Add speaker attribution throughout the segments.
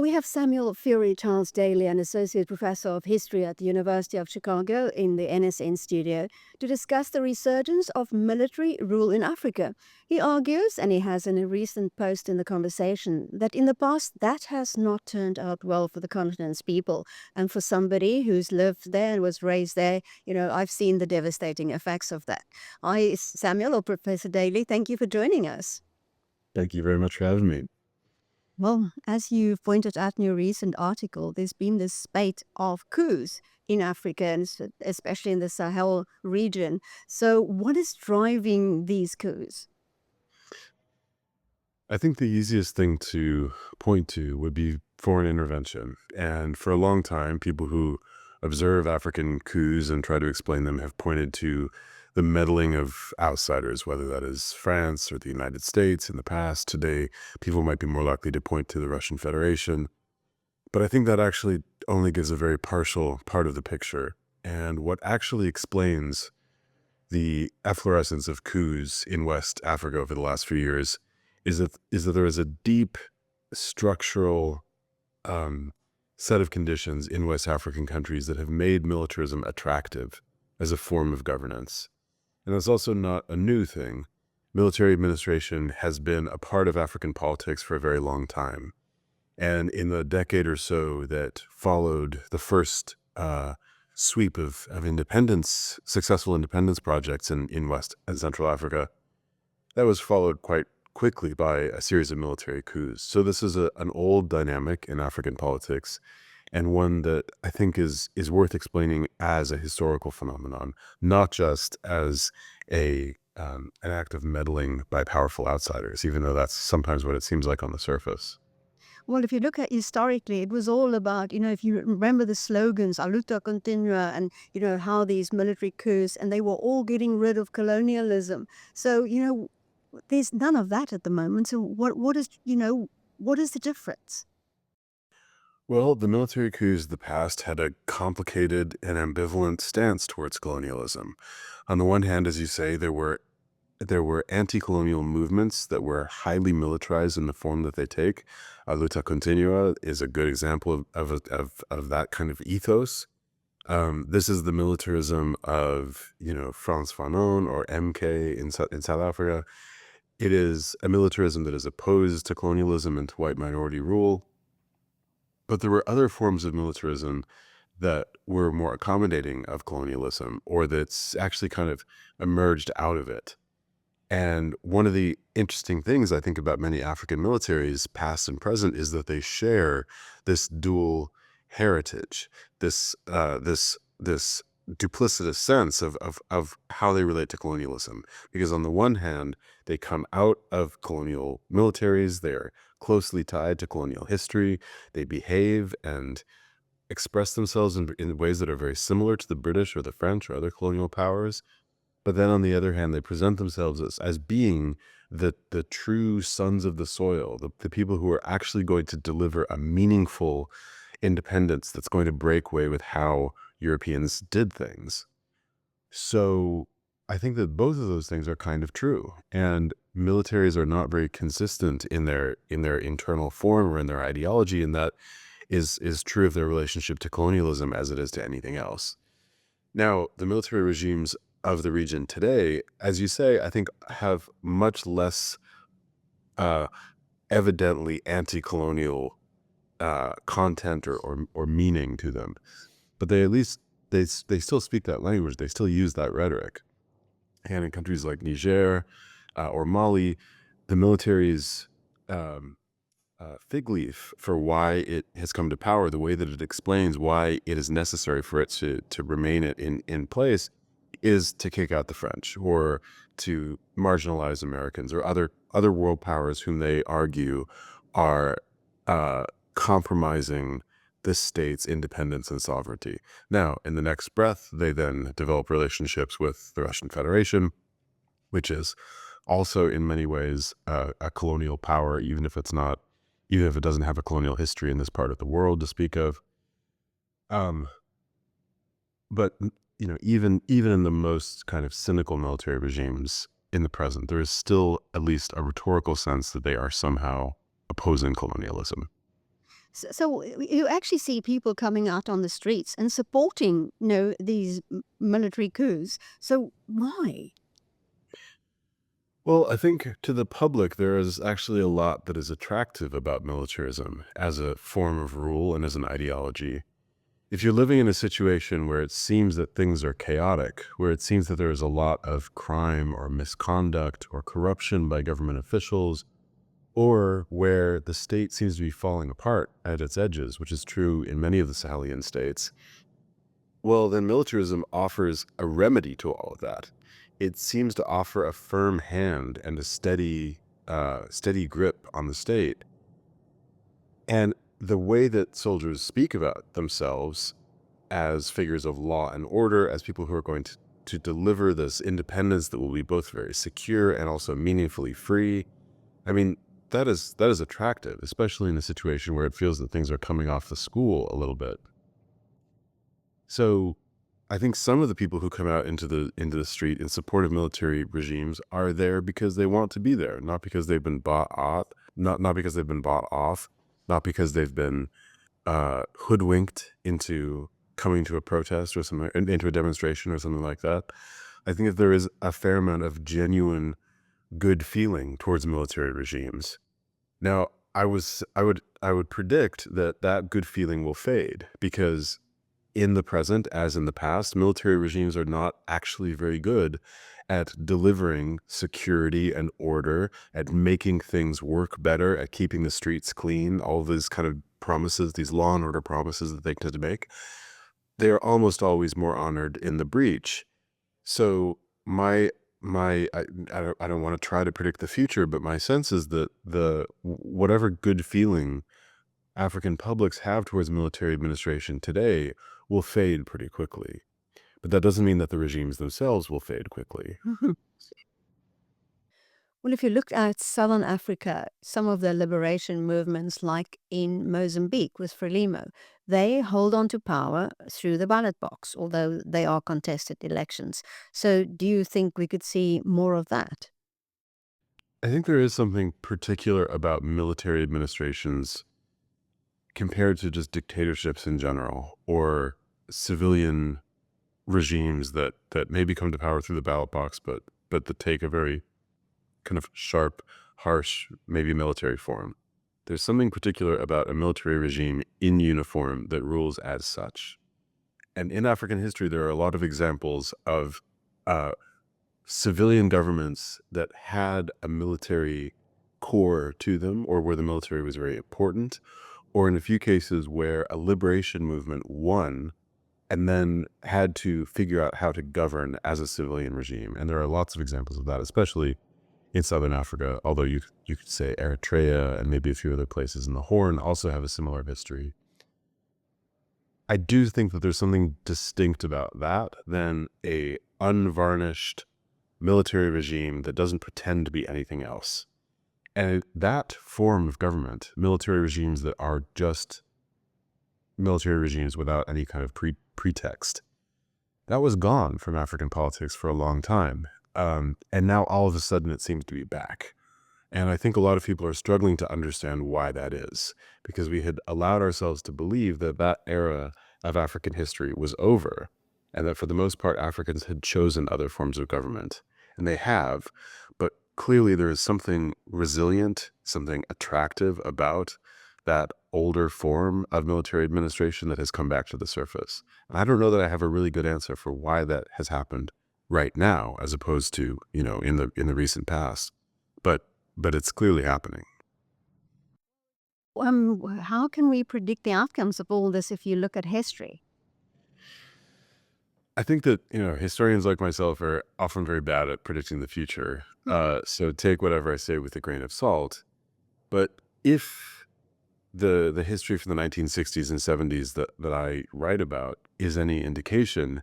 Speaker 1: Well, we have Samuel Fury Charles Daly, an associate professor of history at the University of Chicago, in the NSN studio to discuss the resurgence of military rule in Africa. He argues, and he has in a recent post in the conversation, that in the past that has not turned out well for the continent's people. And for somebody who's lived there and was raised there, I've seen the devastating effects of that. Hi, Samuel or Professor Daly, thank you for joining us.
Speaker 2: Thank you very much for having me.
Speaker 1: Well, as you pointed out in your recent article, there's been this spate of coups in Africa, and especially in the Sahel region. So what is driving these coups?
Speaker 2: I think the easiest thing to point to would be foreign intervention. And for a long time, people who observe African coups and try to explain them have pointed to the meddling of outsiders, whether that is France or the United States in the past. Today, people might be more likely to point to the Russian Federation. But I think that actually only gives a very partial part of the picture. And what actually explains the efflorescence of coups in West Africa over the last few years is that there is a deep structural set of conditions in West African countries that have made militarism attractive as a form of governance. And that's also not a new thing. Military administration has been a part of African politics for a very long time. And in the decade or so that followed the first sweep of independence, successful independence projects in West and Central Africa, that was followed quite quickly by a series of military coups. So this is an old dynamic in African politics, and one that I think is worth explaining as a historical phenomenon, not just as an act of meddling by powerful outsiders, even though that's sometimes what it seems like on the surface.
Speaker 1: Well, if you look at historically, it was all about, if you remember the slogans, "A luta continua," and, how these military coups, and they were all getting rid of colonialism. So, there's none of that at the moment. So what is the difference?
Speaker 2: Well, the military coups of the past had a complicated and ambivalent stance towards colonialism. On the one hand, as you say, there were anti-colonial movements that were highly militarized in the form that they take. Luta Continua is a good example of that kind of ethos. This is the militarism of, Frantz Fanon or MK in South Africa. It is a militarism that is opposed to colonialism and to white minority rule. But there were other forms of militarism that were more accommodating of colonialism, or that's actually kind of emerged out of it. And one of the interesting things I think about many African militaries, past and present, is that they share this dual heritage, this duplicitous sense of how they relate to colonialism. Because on the one hand, they come out of colonial militaries, they're closely tied to colonial history, they behave and express themselves in ways that are very similar to the British or the French or other colonial powers. But then on the other hand, they present themselves as being the true sons of the soil, the people who are actually going to deliver a meaningful independence that's going to break away with how Europeans did things. So I think that both of those things are kind of true. And militaries are not very consistent in their internal form or in their ideology, and that is true of their relationship to colonialism as it is to anything else. Now, the military regimes of the region today, as you say, I think have much less evidently anti-colonial content or meaning to them, but they at least they still speak that language. They still use that rhetoric. And in countries like Niger or Mali, the military's fig leaf for why it has come to power, the way that it explains why it is necessary for it to remain in place, is to kick out the French or to marginalize Americans or other world powers whom they argue are compromising this state's independence and sovereignty. Now, in the next breath, they then develop relationships with the Russian Federation, which is also in many ways a colonial power, even if it doesn't have a colonial history in this part of the world to speak of. But even in the most kind of cynical military regimes in the present, there is still at least a rhetorical sense that they are somehow opposing colonialism.
Speaker 1: So you actually see people coming out on the streets and supporting, these military coups. So why?
Speaker 2: Well, I think to the public, there is actually a lot that is attractive about militarism as a form of rule and as an ideology. If you're living in a situation where it seems that things are chaotic, where it seems that there is a lot of crime or misconduct or corruption by government officials, or where the state seems to be falling apart at its edges, which is true in many of the Sahelian states, well, then militarism offers a remedy to all of that. It seems to offer a firm hand and a steady grip on the state. And the way that soldiers speak about themselves as figures of law and order, as people who are going to deliver this independence that will be both very secure and also meaningfully free, I mean, that is attractive, especially in a situation where it feels that things are coming off the school a little bit. So I think some of the people who come out into the street in support of military regimes are there because they want to be there, not because they've been bought off, not because they've been bought off, not because they've been hoodwinked into coming to a protest or something, into a demonstration or something like that. I think that there is a fair amount of genuine good feeling towards military regimes. Now, I would predict that that good feeling will fade because in the present, as in the past, military regimes are not actually very good at delivering security and order, at making things work better, at keeping the streets clean, all these kind of promises, these law and order promises that they tend to make. They are almost always more honored in the breach. So I don't want to try to predict the future, but my sense is that the whatever good feeling African publics have towards military administration today will fade pretty quickly. But that doesn't mean that the regimes themselves will fade quickly.
Speaker 1: Well, if you look at Southern Africa, some of the liberation movements, like in Mozambique with Frelimo, they hold on to power through the ballot box, although they are contested elections. So, do you think we could see more of that?
Speaker 2: I think there is something particular about military administrations compared to just dictatorships in general or civilian regimes that maybe come to power through the ballot box, but that take a very kind of sharp, harsh, maybe military form. There's something particular about a military regime in uniform that rules as such. And in African history, there are a lot of examples of uh, civilian governments that had a military core to them, or where the military was very important, or in a few cases where a liberation movement won and then had to figure out how to govern as a civilian regime. And there are lots of examples of that, especially in Southern Africa, although you could say Eritrea and maybe a few other places in the Horn also have a similar history. I do think that there's something distinct about that than a unvarnished military regime that doesn't pretend to be anything else. And that form of government, military regimes that are just military regimes without any kind of pretext, that was gone from African politics for a long time. And now all of a sudden it seems to be back. And I think a lot of people are struggling to understand why that is, because we had allowed ourselves to believe that that era of African history was over, and that for the most part, Africans had chosen other forms of government. And they have, but clearly there is something resilient, something attractive about that older form of military administration that has come back to the surface. And I don't know that I have a really good answer for why that has happened right now, as opposed to, in the recent past. But it's clearly happening.
Speaker 1: How can we predict the outcomes of all this if you look at history?
Speaker 2: I think that, historians like myself are often very bad at predicting the future. So take whatever I say with a grain of salt. But if the history from the 1960s and 70s that I write about is any indication,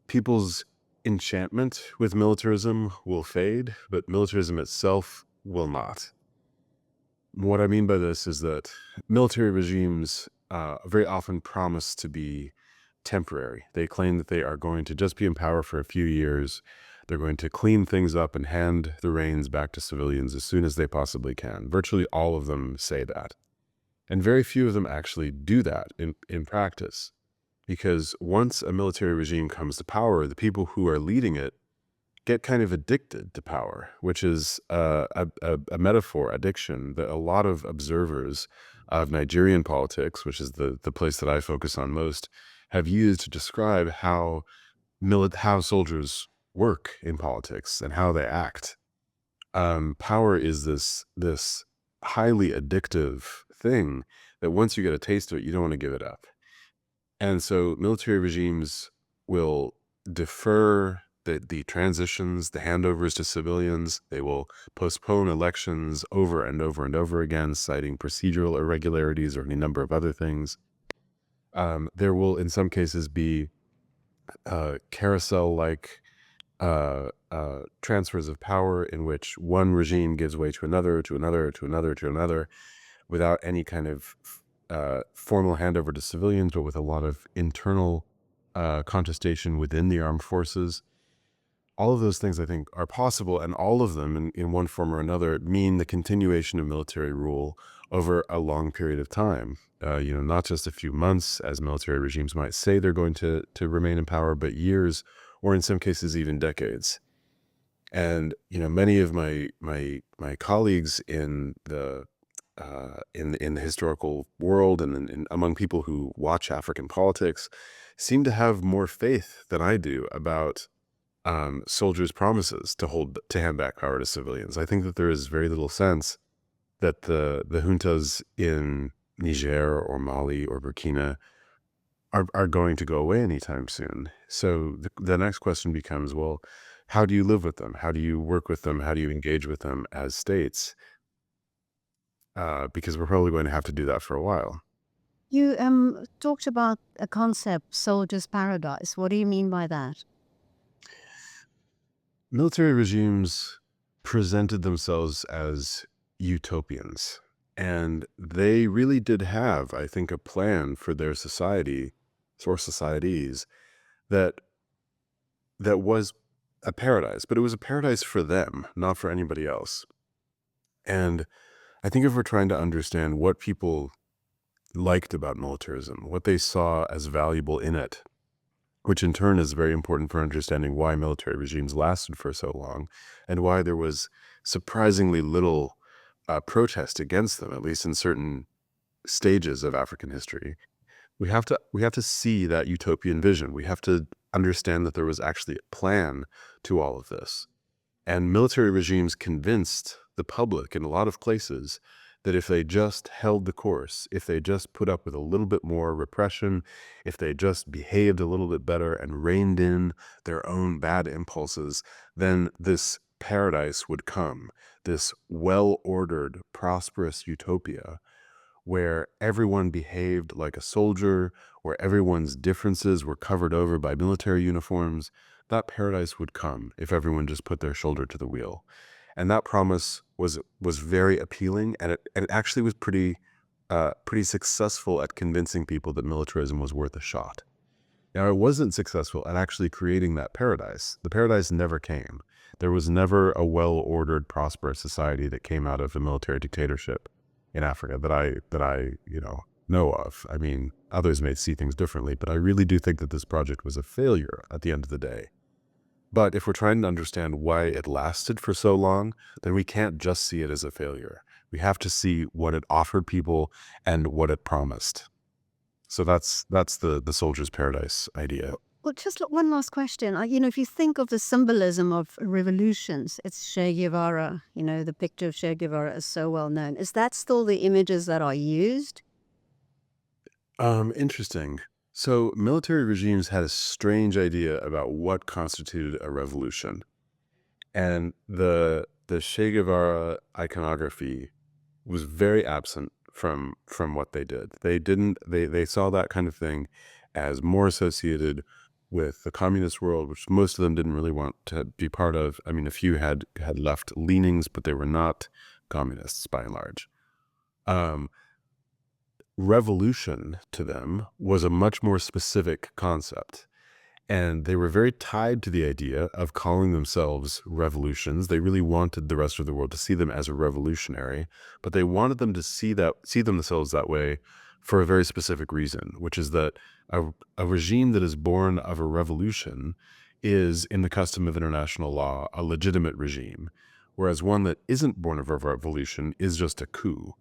Speaker 2: people's enchantment with militarism will fade, but militarism itself will not. What I mean by this is that military regimes very often promise to be temporary. They claim that they are going to just be in power for a few years. They're going to clean things up and hand the reins back to civilians as soon as they possibly can. Virtually all of them say that. And very few of them actually do that in practice, because once a military regime comes to power, the people who are leading it get kind of addicted to power, which is a metaphor, addiction, that a lot of observers of Nigerian politics, which is the place that I focus on most, have used to describe how how soldiers work in politics and how they act. Power is this highly addictive thing that once you get a taste of it, you don't want to give it up. And so military regimes will defer the transitions, the handovers to civilians. They will postpone elections over and over and over again, citing procedural irregularities or any number of other things. There will, in some cases, be carousel-like transfers of power in which one regime gives way to another, to another, to another, to another, without any kind of formal handover to civilians, but with a lot of internal contestation within the armed forces. All of those things, I think, are possible, and all of them, in one form or another, mean the continuation of military rule over a long period of time. Not just a few months, as military regimes might say they're going to remain in power, but years, or in some cases even decades. And many of my colleagues in the historical world and among people who watch African politics seem to have more faith than I do about soldiers' promises to hand back power to civilians. I think that there is very little sense that the juntas in Niger or Mali or Burkina are going to go away anytime soon. So the next question becomes, well, how do you live with them? How do you work with them? How do you engage with them as states? Because we're probably going to have to do that for a while.
Speaker 1: You talked about a concept, soldier's paradise. What do you mean by that?
Speaker 2: Military regimes presented themselves as utopians, and they really did have, I think, a plan for their society or societies that was a paradise, but it was a paradise for them, not for anybody else. And I think if we're trying to understand what people liked about militarism, what they saw as valuable in it, which in turn is very important for understanding why military regimes lasted for so long and why there was surprisingly little protest against them, at least in certain stages of African history. We have to see that utopian vision. We have to understand that there was actually a plan to all of this. And military regimes convinced the public in a lot of places that if they just held the course, if they just put up with a little bit more repression, if they just behaved a little bit better and reined in their own bad impulses, then this paradise would come, this well-ordered, prosperous utopia where everyone behaved like a soldier, where everyone's differences were covered over by military uniforms. That paradise would come if everyone just put their shoulder to the wheel. And that promise was very appealing, and it actually was pretty successful at convincing people that militarism was worth a shot. Now, it wasn't successful at actually creating that paradise. The paradise never came. There was never a well-ordered, prosperous society that came out of a military dictatorship in Africa that I know of. I mean, others may see things differently, but I really do think that this project was a failure at the end of the day. But if we're trying to understand why it lasted for so long, then we can't just see it as a failure. We have to see what it offered people and what it promised. So that's the soldier's paradise idea.
Speaker 1: Well, just one last question. If you think of the symbolism of revolutions, it's Che Guevara. The picture of Che Guevara is so well known. Is that still the images that are used?
Speaker 2: Interesting. So military regimes had a strange idea about what constituted a revolution. And the Che Guevara iconography was very absent from what they did. They saw that kind of thing as more associated with the communist world, which most of them didn't really want to be part of. I mean, a few had left leanings, but they were not communists by and large. Revolution to them was a much more specific concept. And they were very tied to the idea of calling themselves revolutions. They really wanted the rest of the world to see them as a revolutionary, but they wanted them to see themselves that way for a very specific reason, which is that a regime that is born of a revolution is, in the custom of international law, a legitimate regime, whereas one that isn't born of a revolution is just a coup.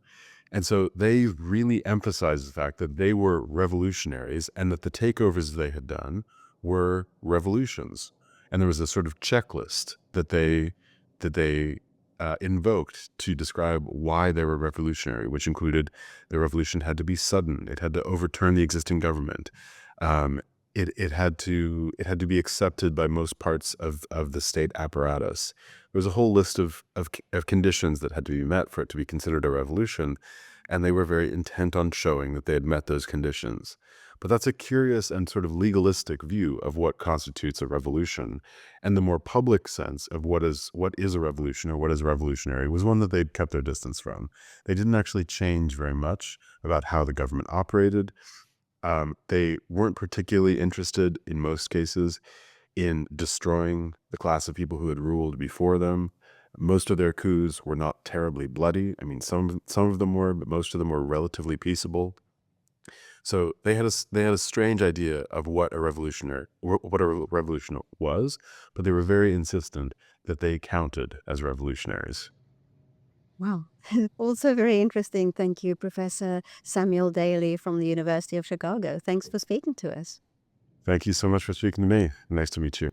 Speaker 2: And so they really emphasized the fact that they were revolutionaries and that the takeovers they had done were revolutions. And there was a sort of checklist that they invoked to describe why they were revolutionary, which included the revolution had to be sudden, it had to overturn the existing government, um, it had to be accepted by most parts of the state apparatus. There was a whole list of conditions that had to be met for it to be considered a revolution, and they were very intent on showing that they had met those conditions. But that's a curious and sort of legalistic view of what constitutes a revolution. And the more public sense of what is a revolution or what is revolutionary was one that they'd kept their distance from. They didn't actually change very much about how the government operated. They weren't particularly interested, in most cases, in destroying the class of people who had ruled before them. Most of their coups were not terribly bloody. I mean, some of them were, but most of them were relatively peaceable. So they had a strange idea of what a revolution was, but they were very insistent that they counted as revolutionaries.
Speaker 1: Wow. Also very interesting. Thank you, Professor Samuel Daly from the University of Chicago. Thanks for speaking to us.
Speaker 2: Thank you so much for speaking to me. Nice to meet you.